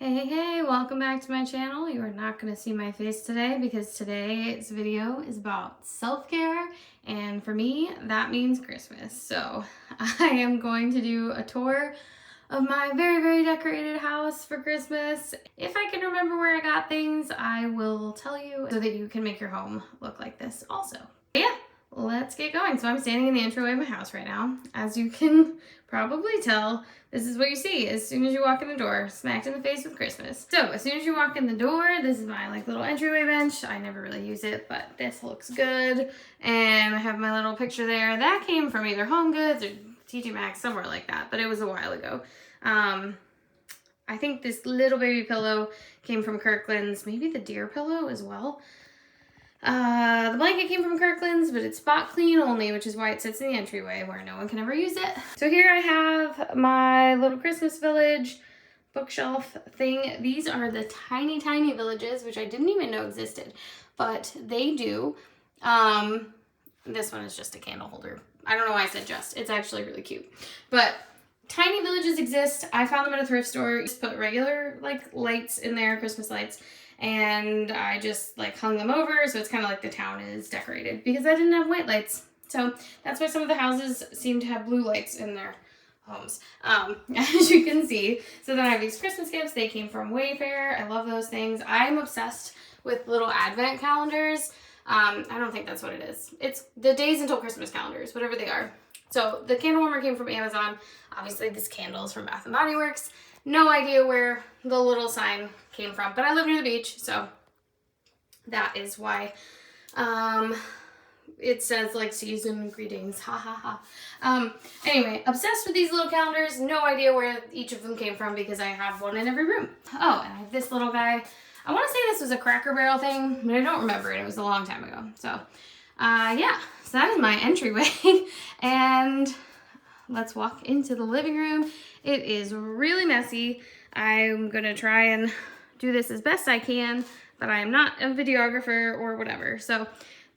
Hey, welcome back to my channel. You are not going to see my face today because today's video is about self-care, and for me, that means Christmas. So I am going to do a tour of my very decorated house for Christmas. If I can remember where I got things, I will tell you so that you can make your home look like this also. Yeah, let's get going. So I'm standing in the entryway of my house right now. As you can probably tell, this is what you see as soon as you walk in the door, smacked in the face with Christmas. So as soon as you walk in the door, this is my little entryway bench. I never really use it, but this looks good. And I have my little picture there. That came from either Home Goods or TJ Maxx, somewhere like that, but it was a while ago. I think this little baby pillow came from Kirkland's, maybe the deer pillow as well. The blanket came from Kirkland's, but it's spot clean only, which is why it sits in the entryway where no one can ever use it. So here I have my little Christmas village bookshelf thing. These are the tiny villages, which I didn't even know existed, but they do. This one is just a candle holder. I don't know why I said just. It's actually really cute. But tiny villages exist. I found them at a thrift store. Just put regular like lights in there, Christmas lights. And I just like hung them over, so it's kind of like the town is decorated because I didn't have white lights. So that's why some of the houses seem to have blue lights in their homes, as you can see. So then I have these Christmas gifts. They came from Wayfair. I love those things. I'm obsessed with little advent calendars. I don't think that's what it is. It's the days until Christmas calendars, whatever they are. So the candle warmer came from Amazon. Obviously this candle is from Bath & Body Works. No idea where the little sign came from, but I live near the beach, so that is why it says like season greetings, ha ha ha. Anyway, obsessed with these little calendars. No idea where each of them came from because I have one in every room. Oh, and I have this little guy. I want to say this was a Cracker Barrel thing, but I don't remember it. It was a long time ago. So yeah, so that is my entryway. And let's walk into the living room. It is really messy. I'm gonna try and do this as best I can, but I am not a videographer or whatever. So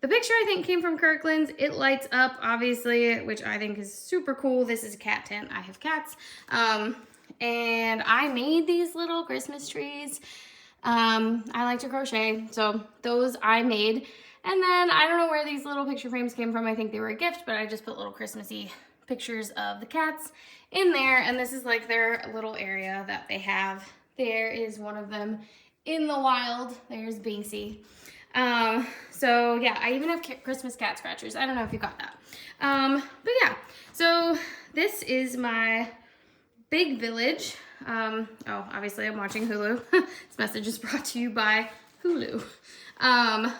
the picture I think came from Kirkland's. It lights up, obviously, which I think is super cool. This is a cat tent. I have cats. And I made these little Christmas trees. I like to crochet, so those I made. And then I don't know where these little picture frames came from. I think they were a gift, but I just put little Christmassy pictures of the cats in there, and this is like their little area that they have. There is one of them in the wild. There's Binksy. So yeah, I even have Christmas cat scratchers. I don't know if you got that. But yeah, so this is my big village. Oh, obviously I'm watching Hulu. This message is brought to you by Hulu.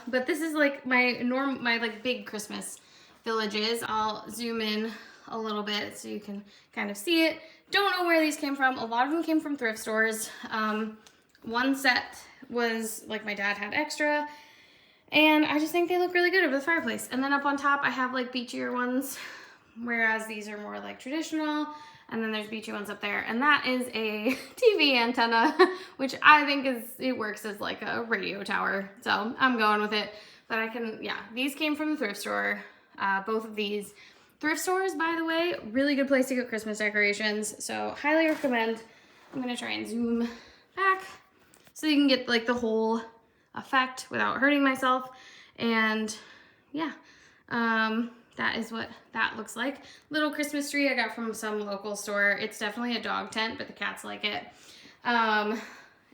But this is like my like big Christmas villages. I'll zoom in a little bit so you can kind of see it. Don't know where these came from. A lot of them came from thrift stores. One set was like my dad had extra, and I just think they look really good over the fireplace. And then up on top I have like beachier ones, whereas these are more like traditional. And then there's beachy ones up there, and that is a TV antenna, which I think it works as like a radio tower. So I'm going with it. But I can, yeah, these came from the thrift store. Both of these. Thrift stores, by the way, really good place to get Christmas decorations. So highly recommend. I'm gonna try and zoom back so you can get like the whole effect without hurting myself. And yeah, that is what that looks like. Little Christmas tree I got from some local store. It's definitely a dog tent, but the cats like it. And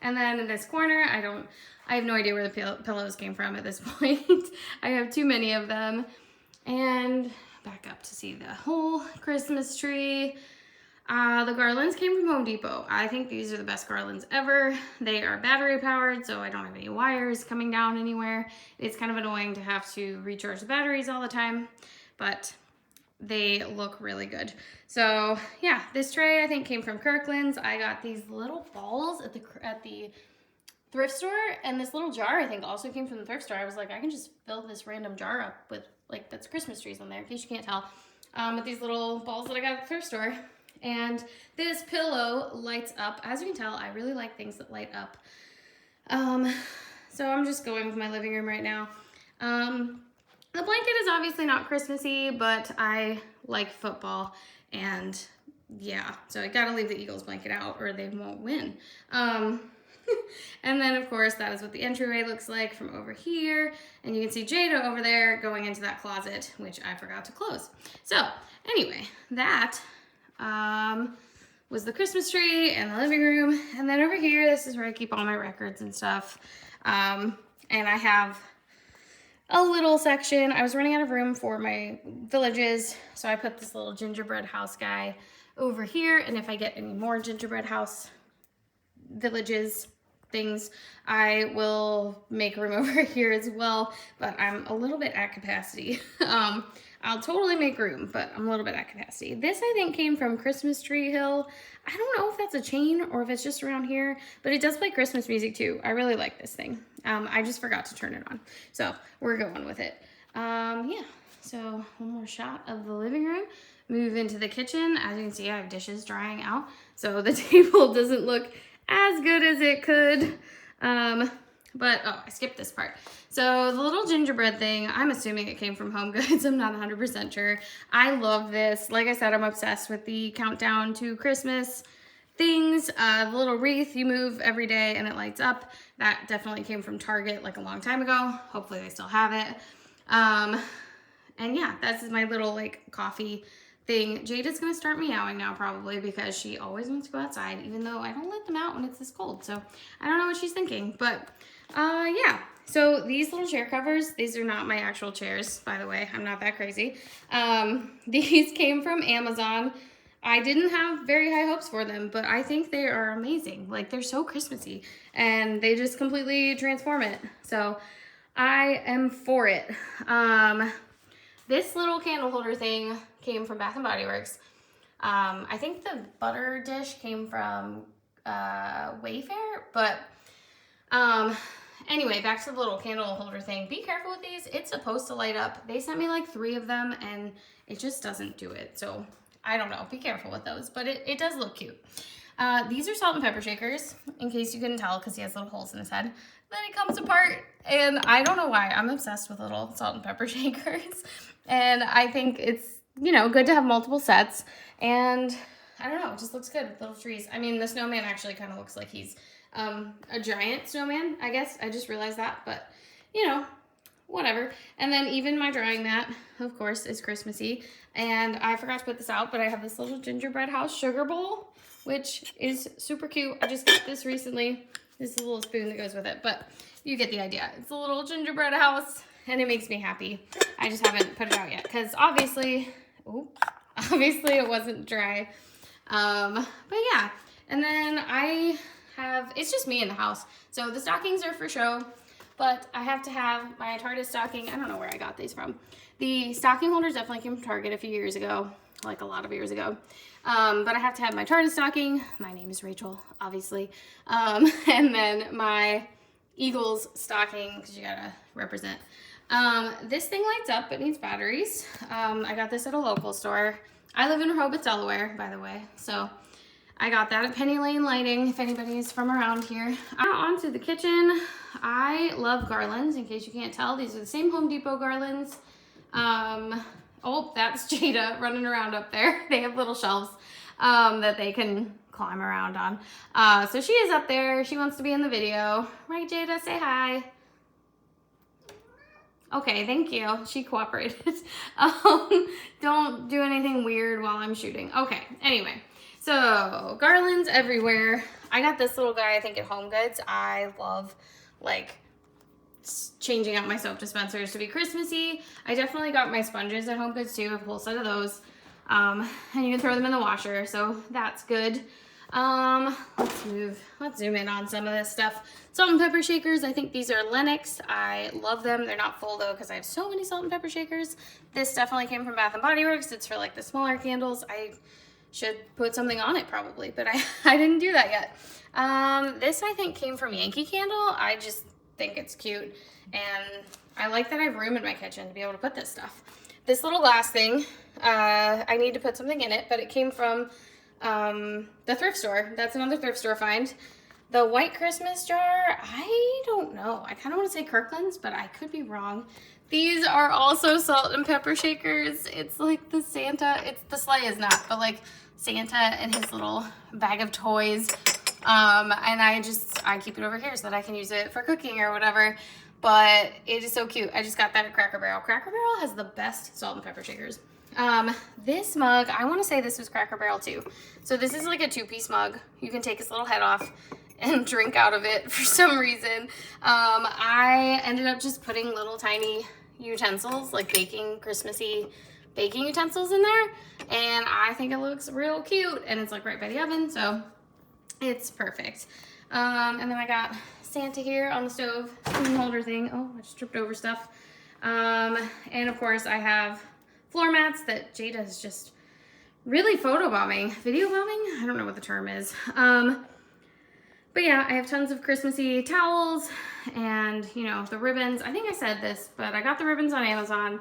then in this corner, I have no idea where the pillows came from at this point. I have too many of them. And back up to see the whole Christmas tree. The garlands came from Home Depot. I think these are the best garlands ever. They are battery powered, so I don't have any wires coming down anywhere. It's kind of annoying to have to recharge the batteries all the time, but they look really good. So yeah, this tray I think came from Kirkland's. I got these little balls at the thrift store, and this little jar I think also came from the thrift store. I was like, I can just fill this random jar up with like that's Christmas trees on there, in case you can't tell, with these little balls that I got at the thrift store. And this pillow lights up. As you can tell, I really like things that light up. So I'm just going with my living room right now. The blanket is obviously not Christmassy, but I like football, and yeah, so I gotta leave the Eagles blanket out or they won't win. And then, of course, that is what the entryway looks like from over here. And you can see Jada over there going into that closet, which I forgot to close. So, anyway, that was the Christmas tree and the living room. And then over here, this is where I keep all my records and stuff. And I have a little section. I was running out of room for my villages, so I put this little gingerbread house guy over here. And if I get any more gingerbread house villages things, I will make room over here as well, but I'm a little bit at capacity. I'll totally make room, but I'm a little bit at capacity. This, I think, came from Christmas Tree Hill. I don't know if that's a chain or if it's just around here, but it does play Christmas music too. I really like this thing. I just forgot to turn it on, so we're going with it. Yeah, so one more shot of the living room. Move into the kitchen. As you can see, I have dishes drying out, so the table doesn't look as good as it could. But, oh, I skipped this part. So the little gingerbread thing, I'm assuming it came from Home Goods. I'm not 100% sure. I love this. Like I said, I'm obsessed with the countdown to Christmas things. The little wreath you move every day and it lights up. That definitely came from Target like a long time ago. Hopefully they still have it. And yeah, that's my little like coffee thing. Jada's gonna start meowing now probably because she always wants to go outside, even though I don't let them out when it's this cold. So I don't know what she's thinking, but yeah. So these little chair covers, these are not my actual chairs, by the way. I'm not that crazy. These came from Amazon. I didn't have very high hopes for them, but I think they are amazing. Like, they're so Christmassy and they just completely transform it. So I am for it. This little candle holder thing came from Bath & Body Works. I think the butter dish came from Wayfair, but anyway, back to the little candle holder thing. Be careful with these. It's supposed to light up. They sent me like 3 of them and it just doesn't do it. So I don't know. Be careful with those, but it does look cute. These are salt and pepper shakers, in case you couldn't tell because he has little holes in his head. Then it comes apart, and I don't know why. I'm obsessed with little salt and pepper shakers, and I think it's, you know, good to have multiple sets, and I don't know, it just looks good with little trees. I mean, the snowman actually kind of looks like he's a giant snowman, I guess. I just realized that, but, you know, whatever. And then even my drying mat, of course, is Christmassy, and I forgot to put this out, but I have this little gingerbread house sugar bowl, which is super cute. I just got this recently. This is a little spoon that goes with it, but you get the idea. It's a little gingerbread house, and it makes me happy. I just haven't put it out yet, because obviously it wasn't dry. But yeah, and then it's just me in the house. So the stockings are for show, but I have to have my TARDIS stocking. I don't know where I got these from. The stocking holders definitely came from Target a few years ago, like a lot of years ago. But I have to have my TARDIS stocking. My name is Rachel, obviously. And then my Eagles stocking, because you gotta represent. This thing lights up, it needs batteries. I got this at a local store. I live in Rehoboth, Delaware, by the way. So I got that at Penny Lane Lighting, if anybody's from around here. On to the kitchen. I love garlands, in case you can't tell. These are the same Home Depot garlands. Oh, that's Jada running around up there. They have little shelves that they can climb around on. So she is up there. She wants to be in the video. Right, Jada? Say hi. Okay, thank you. She cooperated. Don't do anything weird while I'm shooting. Okay, anyway. So, garlands everywhere. I got this little guy, I think, at Home Goods. I love, like, changing out my soap dispensers to be Christmassy. I definitely got my sponges at Home Goods too. I have a whole set of those. And you can throw them in the washer, so that's good. Let's zoom in on some of this stuff. Salt and pepper shakers. I think these are Lennox. I love them. They're not full though because I have so many salt and pepper shakers. This definitely came from Bath & Body Works. It's for like the smaller candles. I should put something on it probably, but I didn't do that yet. This I think came from Yankee Candle. I just think it's cute, and I like that I have room in my kitchen to be able to put this stuff. This little glass thing, I need to put something in it, but it came from the thrift store. That's another thrift store find. The white Christmas jar, I don't know. I kind of want to say Kirkland's, but I could be wrong. These are also salt and pepper shakers. It's like the Santa, the sleigh is not, but like Santa and his little bag of toys. And I keep it over here so that I can use it for cooking or whatever. But it is so cute. I just got that at Cracker Barrel. Cracker Barrel has the best salt and pepper shakers. This mug, I want to say this was Cracker Barrel too. So this is like a 2-piece mug. You can take its little head off and drink out of it for some reason. I ended up just putting little tiny utensils, like Christmassy baking utensils in there. And I think it looks real cute. And it's like right by the oven, so it's perfect. And then I got Santa here on the stove, spoon holder thing. Oh, I just tripped over stuff. And of course I have floor mats that Jada is just really video bombing. I don't know what the term is. But yeah, I have tons of Christmassy towels and, you know, the ribbons. I think I said this, but I got the ribbons on Amazon.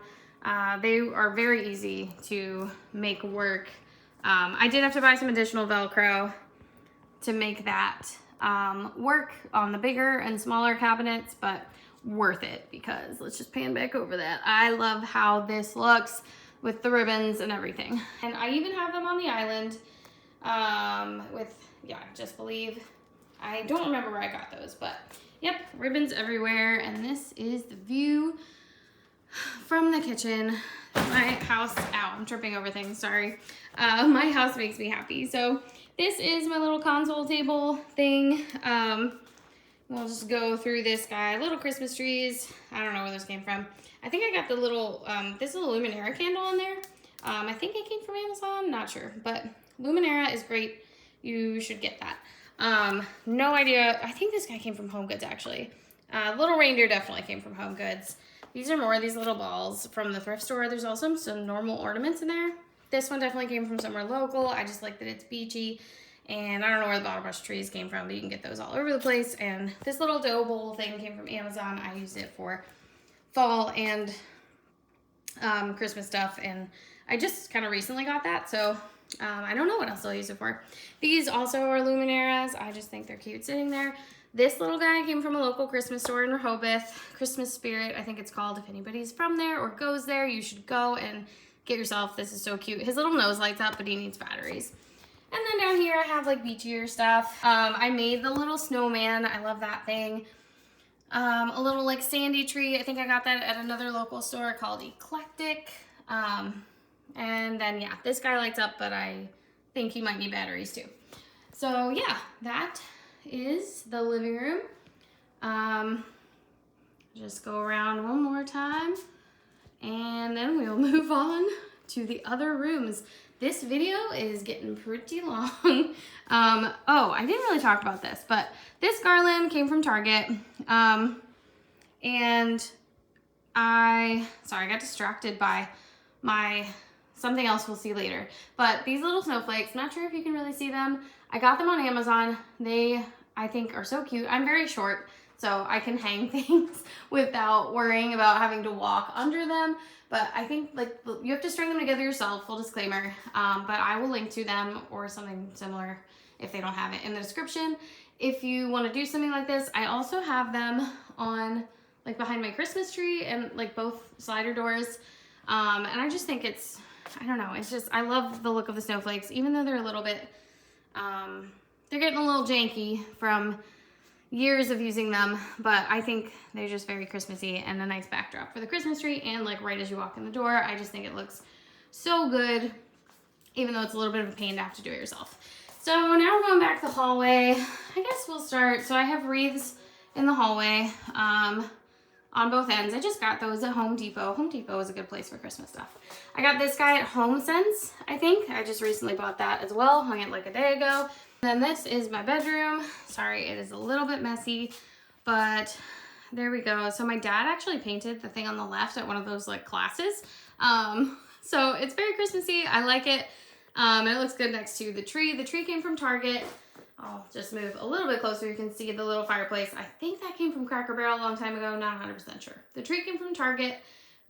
They are very easy to make work. I did have to buy some additional Velcro to make that work on the bigger and smaller cabinets, but worth it because let's just pan back over that. I love how this looks with the ribbons and everything. And I even have them on the island Just Believe. I don't remember where I got those, but yep, ribbons everywhere. And this is the view from the kitchen. My house, ow, I'm tripping over things, sorry. My house makes me happy. So this is my little console table thing. We'll just go through this guy. Little Christmas trees. I don't know where this came from. I think I got the little, this little Luminera candle on there. I think it came from Amazon, not sure. But Luminera is great. You should get that. No idea. I think this guy came from Home Goods, actually. Little reindeer definitely came from Home Goods. These are more of these little balls from the thrift store. There's also some normal ornaments in there. This one definitely came from somewhere local. I just like that it's beachy. And I don't know where the bottle brush trees came from, but you can get those all over the place. And this little dough bowl thing came from Amazon. I used it for fall and Christmas stuff. And I just kind of recently got that, so I don't know what else I'll use it for. These also are Lumineras. I just think they're cute sitting there. This little guy came from a local Christmas store in Rehoboth. Christmas Spirit, I think it's called. If anybody's from there or goes there, you should go and get yourself. This is so cute. His little nose lights up, but he needs batteries. And then down here I have like beachier stuff. I made the little snowman. I love that thing. A little like sandy tree. I think I got that at another local store called Eclectic. And then yeah, this guy lights up, but I think he might need batteries too. So yeah, that is the living room. Just go around one more time and then we'll move on to the other rooms. This video is getting pretty long. Oh, I didn't really talk about this, but this garland came from Target. And I got distracted by something else we'll see later. But these little snowflakes, not sure if you can really see them. I got them on Amazon. They, I think, are so cute. I'm very short, so I can hang things without worrying about having to walk under them. But I think like you have to string them together yourself, full disclaimer. But I will link to them or something similar if they don't have it in the description. If you want to do something like this, I also have them on like behind my Christmas tree and like both slider doors. And I just think it's, I don't know, it's just, I love the look of the snowflakes, even though they're a little bit, they're getting a little janky from years of using them, but I think they're just very Christmassy and a nice backdrop for the Christmas tree. And like right as you walk in the door, I just think it looks so good, even though it's a little bit of a pain to have to do it yourself. So now we're going back the hallway. I guess we'll start. So I have wreaths in the hallway on both ends. I just got those at Home Depot. Home Depot is a good place for Christmas stuff. I got this guy at HomeSense, I think. I just recently bought that as well. Hung it like a day ago. Then this is my bedroom. Sorry, it is a little bit messy, but there we go. So my dad actually painted the thing on the left at one of those like classes. So it's very Christmassy. I like it. And it looks good next to the tree. The tree came from Target. I'll just move a little bit closer. You can see the little fireplace. I think that came from Cracker Barrel a long time ago. Not 100% sure. The tree came from Target.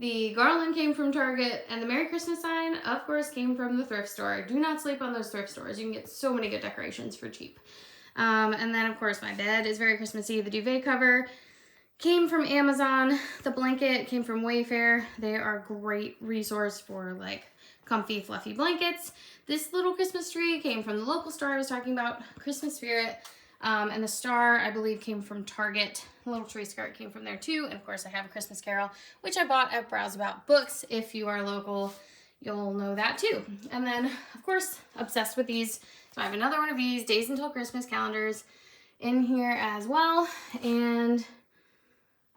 The garland came from Target, and the Merry Christmas sign, of course, came from the thrift store. Do not sleep on those thrift stores. You can get so many good decorations for cheap. And then, of course, my bed is very Christmassy. The duvet cover came from Amazon. The blanket came from Wayfair. They are a great resource for, like, comfy, fluffy blankets. This little Christmas tree came from the local store I was talking about, Christmas Spirit. And the star, I believe, came from Target. The little tree skirt came from there too. And of course, I have a Christmas Carol, which I bought at Browse About Books. If you are local, you'll know that too. And then, of course, obsessed with these. So I have another one of these Days Until Christmas calendars in here as well. And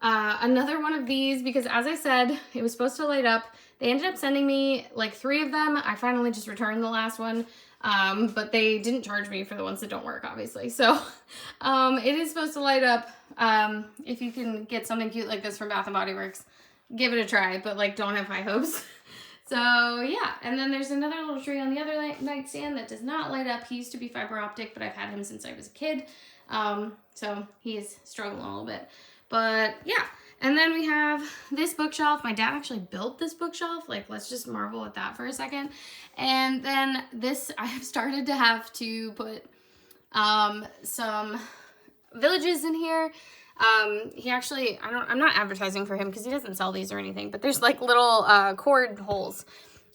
another one of these, because as I said, it was supposed to light up. They ended up sending me like 3 of them. I finally just returned the last one. But they didn't charge me for the ones that don't work, obviously. So, it is supposed to light up. If you can get something cute like this from Bath & Body Works, give it a try, but like don't have high hopes. So yeah, and then there's another little tree on the other nightstand that does not light up. He used to be fiber optic, but I've had him since I was a kid. So he is struggling a little bit, but yeah. And then we have this bookshelf. My dad actually built this bookshelf. Like, let's just marvel at that for a second. And then this, I have started to have to put some villages in here. He actually, I'm not advertising for him because he doesn't sell these or anything, but there's like little cord holes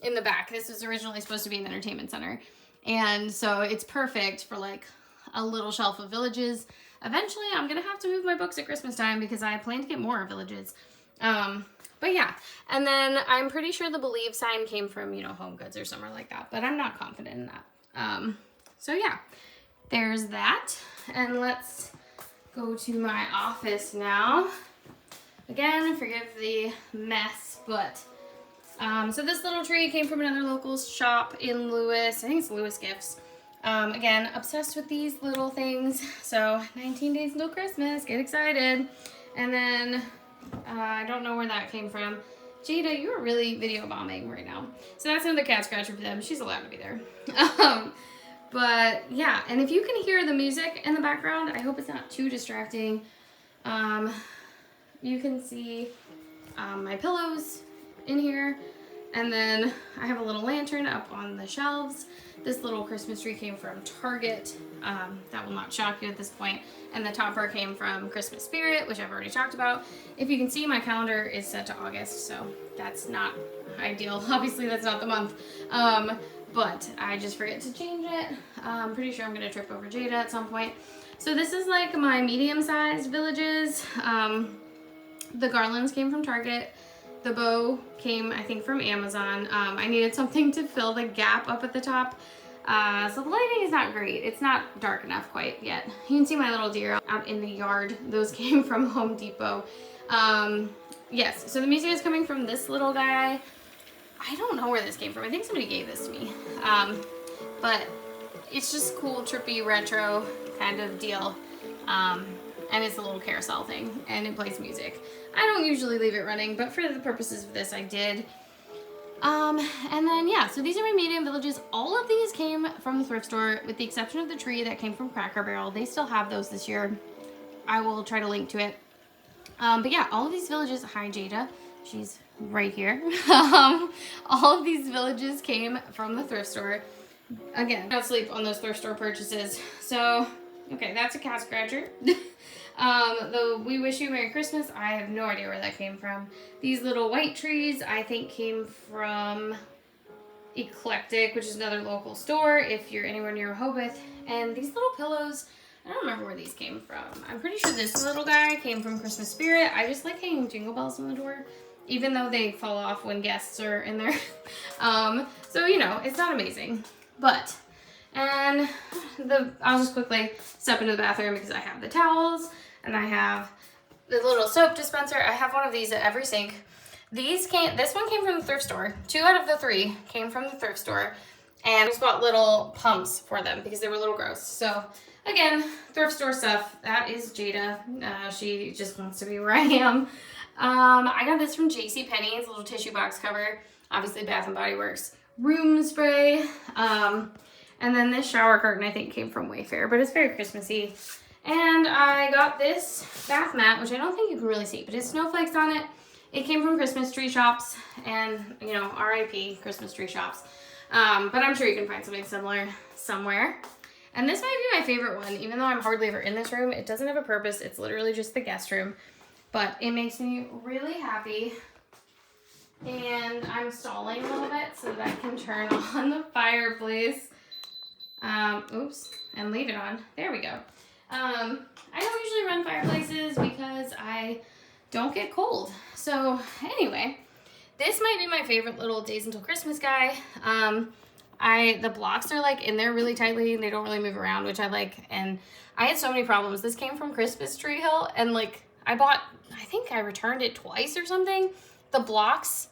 in the back. This was originally supposed to be an entertainment center. And so it's perfect for like a little shelf of villages. Eventually, I'm going to have to move my books at Christmas time because I plan to get more villages. But yeah, and then I'm pretty sure the Believe sign came from, you know, Home Goods or somewhere like that, but I'm not confident in that. So yeah, there's that. And let's go to my office now. Again, forgive the mess, but so this little tree came from another local shop in Lewis. I think it's Lewis Gifts. Again, obsessed with these little things. So 19 days until Christmas, get excited. And then I don't know where that came from. Jada, you are really video bombing right now. So that's another cat scratcher for them. She's allowed to be there. But yeah, and if you can hear the music in the background, I hope it's not too distracting. You can see my pillows in here. And then I have a little lantern up on the shelves. This little Christmas tree came from Target. That will not shock you at this point. And the topper came from Christmas Spirit, which I've already talked about. If you can see, my calendar is set to August, so that's not ideal. Obviously, that's not the month. But I just forget to change it. I'm pretty sure I'm going to trip over Jada at some point. So this is like my medium-sized villages. The garlands came from Target. The bow came, I think, from Amazon. I needed something to fill the gap up at the top. So the lighting is not great. It's not dark enough quite yet. You can see my little deer out in the yard. Those came from Home Depot. Yes, so the music is coming from this little guy. I don't know where this came from. I think somebody gave this to me. But it's just cool, trippy, retro kind of deal. And it's a little carousel thing, and it plays music. I don't usually leave it running, but for the purposes of this, I did. And then, yeah, so these are my medium villages. All of these came from the thrift store, with the exception of the tree that came from Cracker Barrel. They still have those this year. I will try to link to it. But yeah, all of these villages, hi Jada, she's right here. All of these villages came from the thrift store. Again, don't sleep on those thrift store purchases. So, okay, that's a cat scratcher. The We Wish You Merry Christmas, I have no idea where that came from. These little white trees, I think came from Eclectic, which is another local store if you're anywhere near Rehoboth. And these little pillows, I don't remember where these came from. I'm pretty sure this little guy came from Christmas Spirit. I just like hanging jingle bells on the door, even though they fall off when guests are in there. So, you know, it's not amazing. But, and I'll just quickly step into the bathroom because I have the towels and I have the little soap dispenser. I have one of these at every sink. This one came from the thrift store. 2 out of the 3 came from the thrift store. And I just bought little pumps for them because they were a little gross. So, again, thrift store stuff. That is Jada. She just wants to be where I am. I got this from JCPenney. It's a little tissue box cover. Obviously, Bath & Body Works room spray. And then this shower curtain, I think, came from Wayfair. But it's very Christmassy. And I got this bath mat, which I don't think you can really see, but it's snowflakes on it. It came from Christmas tree shops. And, you know, RIP Christmas tree shops. But I'm sure you can find something similar somewhere. And this might be my favorite one, even though I'm hardly ever in this room. It doesn't have a purpose. It's literally just the guest room. But it makes me really happy. And I'm stalling a little bit so that I can turn on the fireplace. Oops. And leave it on. There we go. I don't usually run fireplaces because I don't get cold. So anyway, this might be my favorite little Days Until Christmas guy. The blocks are like in there really tightly and they don't really move around, which I like. And I had so many problems. This came from Christmas Tree Hill, and like I think I returned it twice or something. The blocks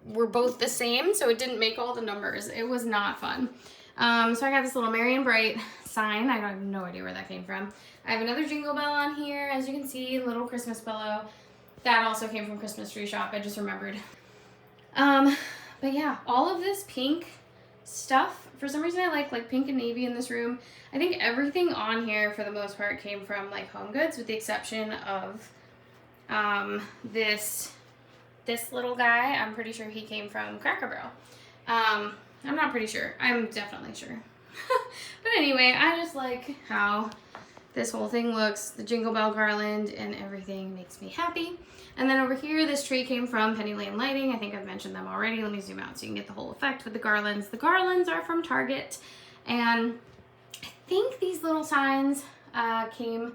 were both the same, so it didn't make all the numbers. It was not fun. So I got this little Merry and Bright sign. I have no idea where that came from. I have another Jingle Bell on here, as you can see, little Christmas pillow. That also came from Christmas Tree Shop, I just remembered. But yeah, all of this pink stuff, for some reason I like pink and navy in this room. I think everything on here for the most part came from like Home Goods, with the exception of this little guy. I'm pretty sure he came from Cracker Barrel. I'm not pretty sure. I'm definitely sure. But anyway, I just like how this whole thing looks. The Jingle Bell garland and everything makes me happy. And then over here, this tree came from Penny Lane Lighting. I think I've mentioned them already. Let me zoom out so you can get the whole effect with the garlands. The garlands are from Target. And I think these little signs came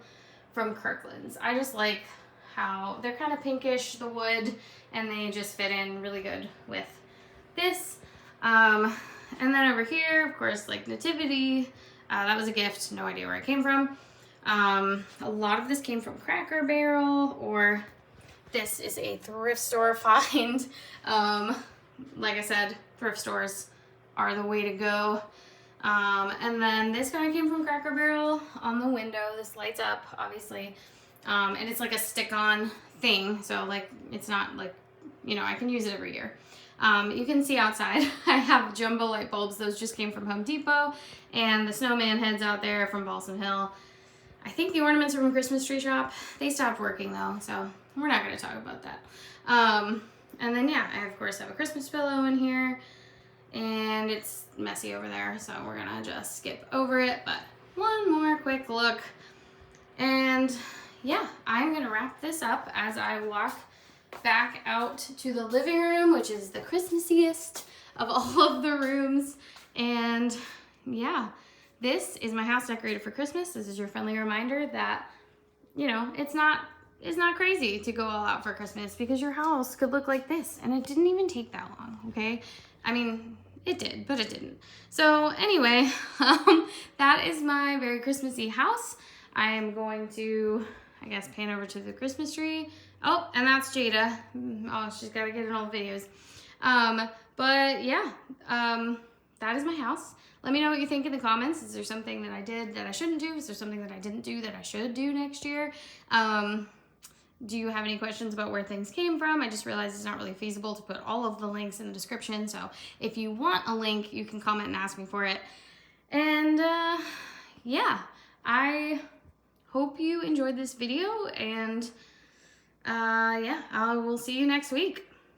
from Kirkland's. I just like how they're kind of pinkish, the wood, and they just fit in really good with this. And then over here, of course, like Nativity. That was a gift. No idea where it came from. A lot of this came from Cracker Barrel, or this is a thrift store find. Like I said, thrift stores are the way to go. And then this guy came from Cracker Barrel on the window. This lights up, obviously. And it's like a stick-on thing. So like, it's not like, you know, I can use it every year. You can see outside, I have jumbo light bulbs. Those just came from Home Depot. And the snowman heads out there from Balsam Hill. I think the ornaments are from Christmas Tree Shop. They stopped working though, so we're not going to talk about that. And then yeah, I of course have a Christmas pillow in here, and it's messy over there, so we're going to just skip over it. But one more quick look, and yeah, I'm going to wrap this up as I walk back out to the living room, which is the Christmassiest of all of the rooms. And yeah, this is my house decorated for Christmas. This is your friendly reminder that, you know, it's not crazy to go all out for Christmas, because your house could look like this, and it didn't even take that long, okay? I mean, it did, but it didn't. So anyway, that is my very Christmassy house. I am going to, I guess, pan over to the Christmas tree. Oh, and that's Jada. Oh, she's got to get in all the videos. But yeah, that is my house. Let me know what you think in the comments. Is there something that I did that I shouldn't do? Is there something that I didn't do that I should do next year? Do you have any questions about where things came from? I just realized it's not really feasible to put all of the links in the description. So if you want a link, you can comment and ask me for it. And yeah, I hope you enjoyed this video, and yeah, I will see you next week.